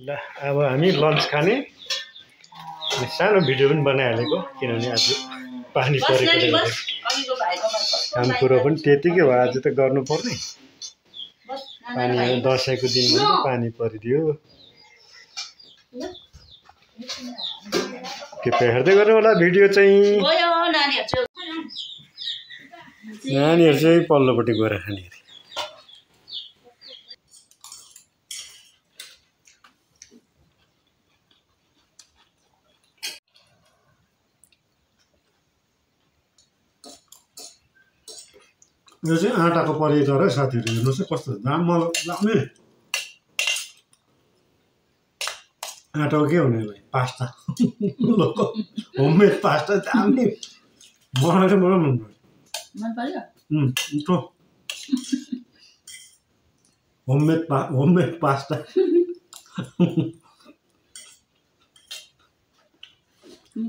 ल अब हामी लन्च खाने सानो भिडियो पनि बनाइहालेको किनभने आज पानी परेकोले गर्दा काम कुरो पनि त्यतिकै हो आज त गर्नुपर्ने पानी दसैँको दिन पनि पानी परिदियो के हेर्दै गर्नु होला भिडियो चाहिँ नानीहरु चाहिँ पल्लोपट्टि गएर खाने यो चाहिँ आटाको परिकार है साथीहरु हेर्नुस् कस्तो दाम लाग्ने आटाको के हुने भाइ पास्ता होममेड पास्ता दामी मलाई चाहिँ मन पर्यो मिठो होममेड पास्ता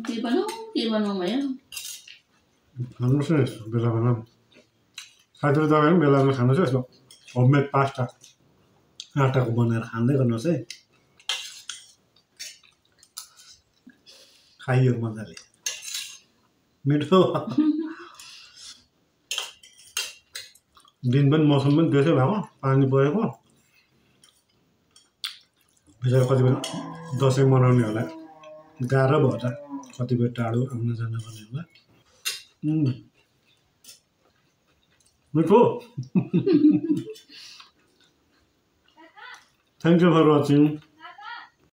के बनाऊ भयो भन्नुस् न बेला बेला साथीहरु तपाईहरु पनि बेलामा खानुहोस् है यस्तो होममेड पास्ता आटाको बनाएर खाँदै गर्नुहोस् है खाइयो मजाले मिठो दिन पनि मौसम पनि त्यसै भएको पानी परेको बिचरा कतिपय दसैँ मनाउनेहरूलाई गाह्रो भयो त कतिपय टाढो आउन जान गर्नेहरूलाई मिठो थ्याङ्क यू फर वाचिङ